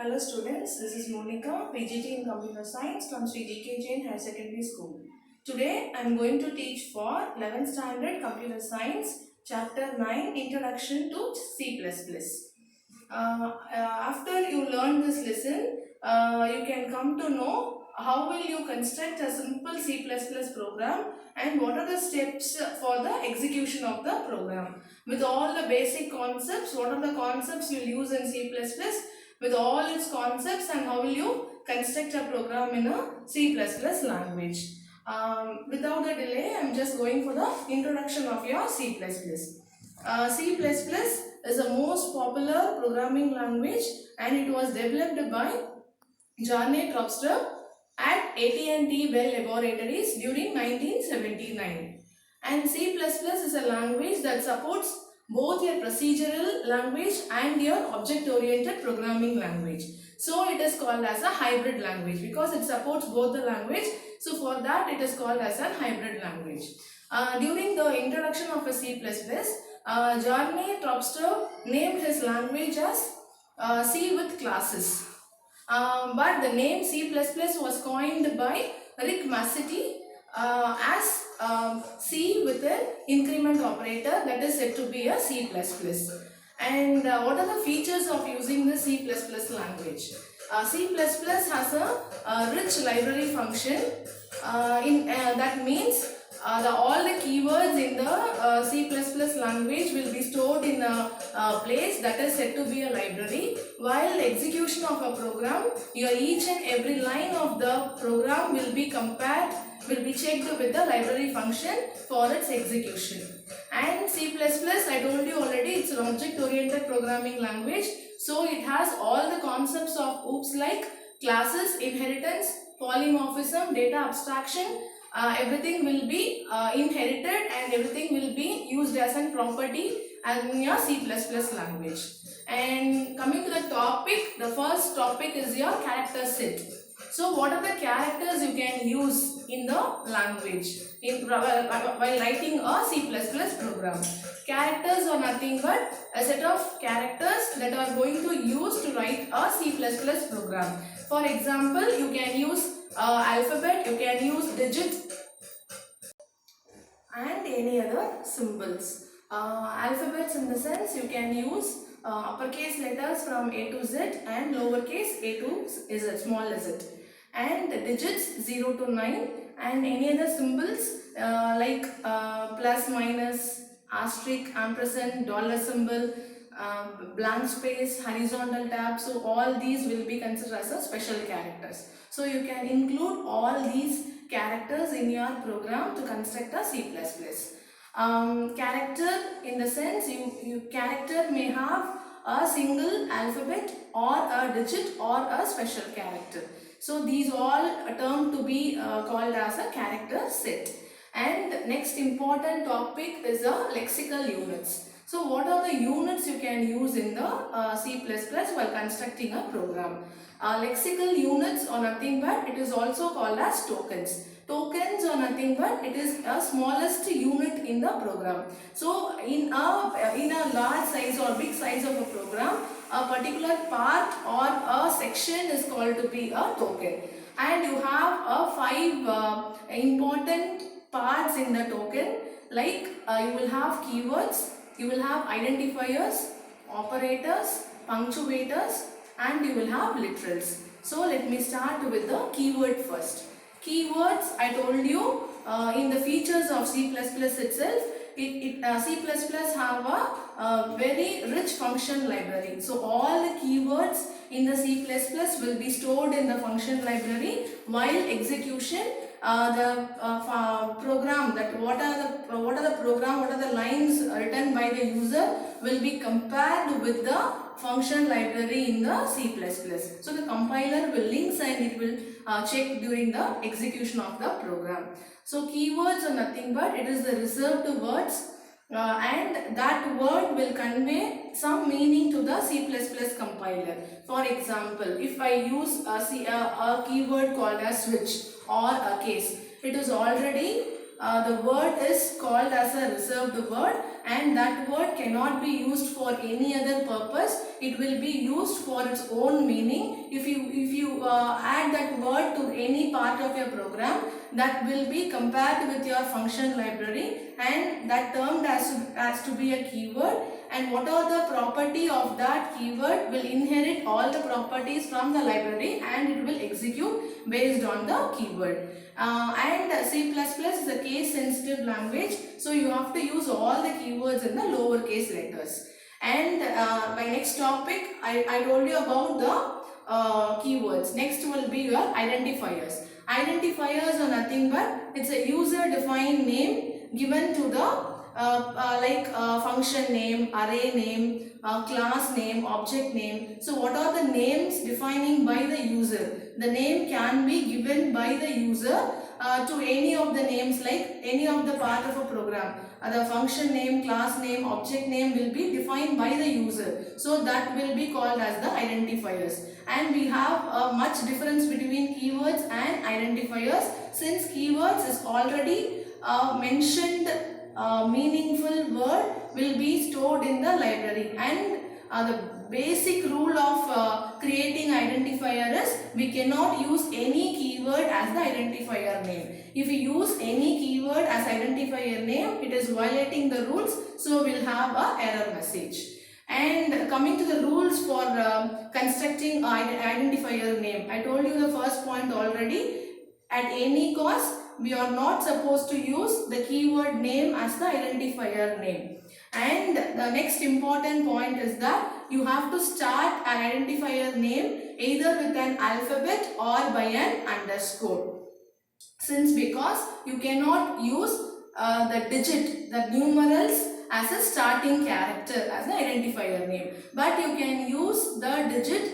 Hello students, this is Monica, PGT in Computer Science from Sri GK Jain Higher Secondary School. Today I am going to teach for 11th Standard Computer Science, Chapter 9, Introduction to C++. After you learn this lesson, you can come to know how will you construct a simple C++ program and what are the steps for the execution of the program. With all the basic concepts, what are the concepts you will use in C++, with all its concepts, and how will you construct a program in a C++ language. Without a delay, I am just going for the introduction of your C++. C++ is the most popular programming language and it was developed by Jarnett Tropster at AT&T Bell Laboratories during 1979. And C++ is a language that supports both your procedural language and your object-oriented programming language. So it is called as a hybrid language because it supports both the language. So for that it is called as a hybrid language. During the introduction of a C++, Jarnett Tropster named his language as C with classes. But the name C++ was coined by Rick Massetti as C with an increment operator, that is said to be a C++. And what are the features of using the C++ language? C++ has a rich library function. That means all the keywords in the C++ language will be stored in a place that is said to be a library. While the execution of a program, each and every line of the program will be checked with the library function for its execution. And C++, I told you already, it's an object-oriented programming language. So it has all the concepts of OOPs like classes, inheritance, polymorphism, data abstraction. Everything will be inherited and everything will be used as a property in your C++ language. And coming to the topic, the first topic is your character set. So what are the characters you can use in the language while writing a C++ program? Characters are nothing but a set of characters that are going to use to write a C++ program. For example, you can use alphabet, you can use digit and any other symbols. Alphabets in the sense you can use uppercase letters from A to Z and lowercase a to z, small z. And digits 0 to 9 and any other symbols like plus, minus, asterisk, ampersand, dollar symbol, blank space, horizontal tab. So all these will be considered as a special characters. So you can include all these characters in your program to construct a C++. Character in the sense character may have a single alphabet or a digit or a special character. So these all termed to be called as a character set. And next important topic is the lexical units. So what are the units you can use in the C++ while constructing a program? Lexical units are nothing but it is also called as tokens. Tokens are nothing but it is a smallest unit in the program. So in a large size or big size of a program, a particular part or a section is called to be a token. And you have 5 important parts in the token, like you will have keywords, you will have identifiers, operators, punctuators, and you will have literals. So let me start with the keyword first. Keywords, I told you in the features of C++ itself, C++ have a very rich function library. So all the keywords in the C++ will be stored in the function library while execution. The program, that what are the lines written by the user will be compared with the function library in the C++. So the compiler will links and it will check during the execution of the program. So keywords are nothing but it is the reserved words and that word will convey some meaning to the C++ compiler. For example, if I use a keyword called as switch or a case, it is already the word is called as a reserved word and that word cannot be used for any other purpose it will be used for its own meaning. If you add that word to any part of your program, that will be compared with your function library, and that term has to be a keyword, and what are the property of that keyword will inherit all the properties from the library, and it will execute based on the keyword. And C++ is a case sensitive language, so you have to use all the keywords in the lowercase letters. And my next topic, I told you about the keywords. Next will be your identifiers. Identifiers are nothing but it's a user defined name given to the function name, array name, class name, object name. So what are the names defining by the user? The name can be given by the user to any of the names, like any of the part of a program. The function name, class name, object name will be defined by the user. So that will be called as the identifiers. And we have a much difference between keywords and identifiers, since keywords is already mentioned meaningful word will be stored in the library, and the basic rule of creating identifier is we cannot use any keyword as the identifier name. If you use any keyword as identifier name, it is violating the rules, so we'll have a error message. And coming to the rules for constructing identifier name, I told you the first point already. At any cost, we are not supposed to use the keyword name as the identifier name. And the next important point is that you have to start an identifier name either with an alphabet or by an underscore. Because you cannot use the digit, the numerals as a starting character as the identifier name, but you can use the digit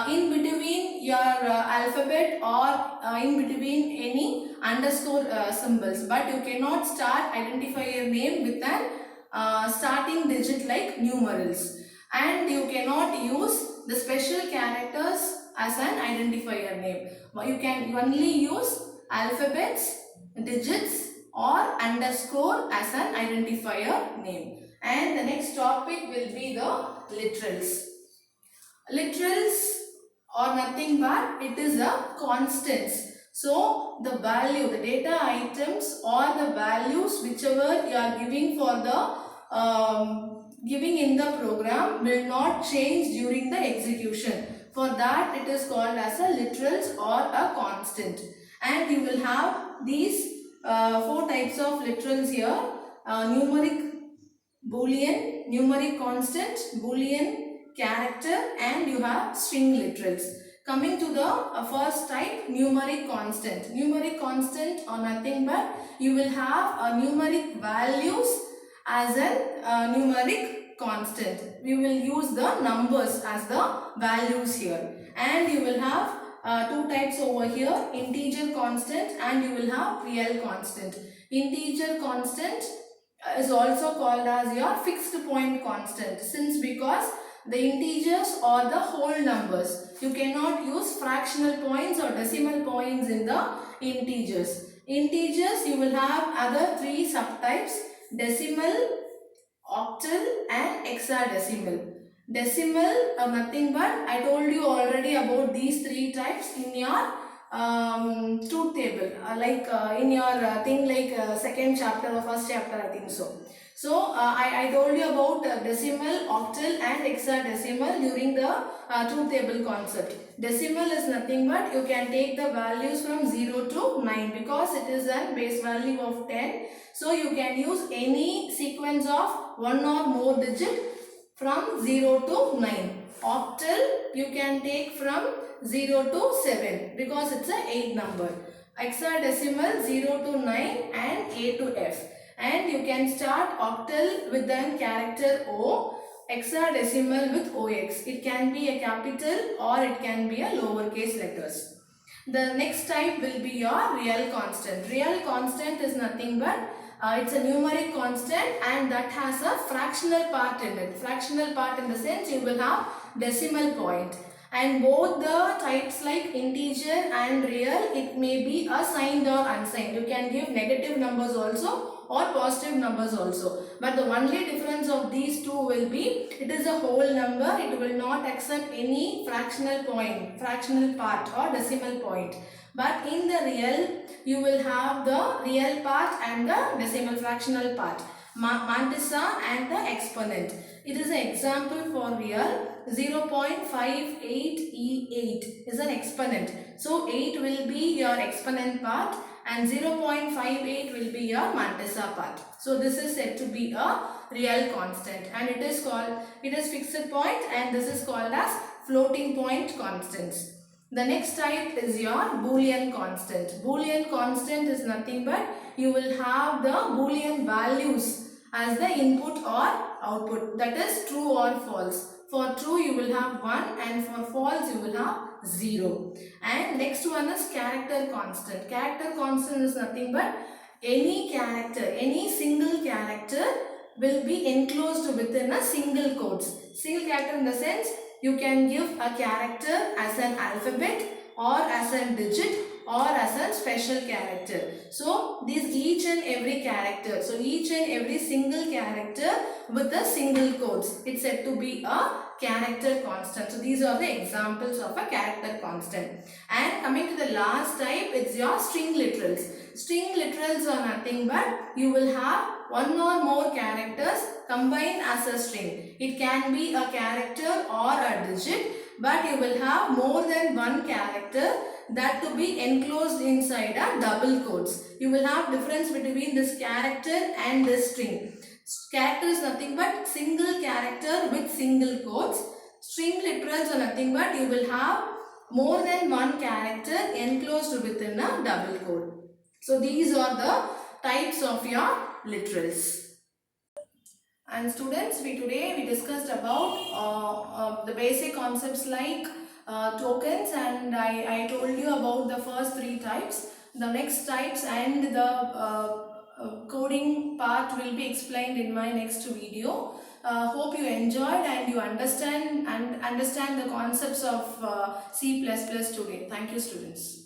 in between your alphabet or in between any underscore symbols, but you cannot start identifier name with an starting digit like numerals, and you cannot use the special characters as an identifier name. You can only use alphabets, digits or underscore as an identifier name. And the next topic will be the literals. Literals are nothing but it is a constants. So the value, the data items or the values whichever you are giving for the giving in the program will not change during the execution. For that it is called as a literals or a constant. And you will have these four types of literals here: numeric boolean, numeric constant, boolean, character, and you have string literals. Coming to the first type, numeric constant. Numeric constant or nothing but you will have numeric values as a numeric constant. We will use the numbers as the values here, and you will have two types over here, integer constant and you will have real constant. Integer constant is also called as your fixed point constant, because the integers are the whole numbers. You cannot use fractional points or decimal points in the integers. Integers you will have other three subtypes: decimal, octal and hexadecimal. Decimal are nothing but I told you already about these three types in your truth table, in your thing like second chapter or first chapter, I think so. So I told you about decimal, octal and hexadecimal during the truth table concept. Decimal is nothing but you can take the values from 0 to 9 because it is a base value of 10. So you can use any sequence of one or more digit from 0 to 9. Octal you can take from 0 to 7 because it's a 8 number. Hexadecimal 0 to 9 and A to F. And you can start octal with the character O, hexadecimal with OX. It can be a capital or it can be a lowercase letters. The next type will be your real constant. Real constant is nothing but it's a numeric constant and that has a fractional part in it. Fractional part in the sense you will have decimal point. And both the types like integer and real, it may be assigned or unsigned. You can give negative numbers also or positive numbers also. But the only difference of these two will be, it is a whole number. It will not accept any fractional point, fractional part or decimal point. But in the real, you will have the real part and the decimal fractional part, mantissa and the exponent. It is an example for real. 0.58E8 is an exponent. So 8 will be your exponent part and 0.58 will be your mantissa part. So this is said to be a real constant, and it is fixed point, and this is called as floating point constants. The next type is your Boolean constant. Boolean constant is nothing but you will have the Boolean values as the input or output, that is true or false. For true you will have 1 and for false you will have 0. And next one is character constant. Character constant is nothing but any character, any single character will be enclosed within a single quotes. Single character in the sense, you can give a character as an alphabet or as a digit or as a special character. So these each and every character, so each and every single character with a single quotes, it's said to be a character constant. So these are the examples of a character constant. And coming to the last type, it's your string literals. String literals are nothing but you will have one or more characters combined as a string. It can be a character or a digit, but you will have more than one character that to be enclosed inside a double quotes. You will have difference between this character and this string. Character is nothing but single character with single quotes. String literals are nothing but you will have more than one character enclosed within a double quote. So these are the types of your literals. And students, today we discussed about the basic concepts like tokens, and I told you about the first three types. The next types and the coding part will be explained in my next video. Hope you enjoyed and you understand the concepts of C++ today. Thank you, students.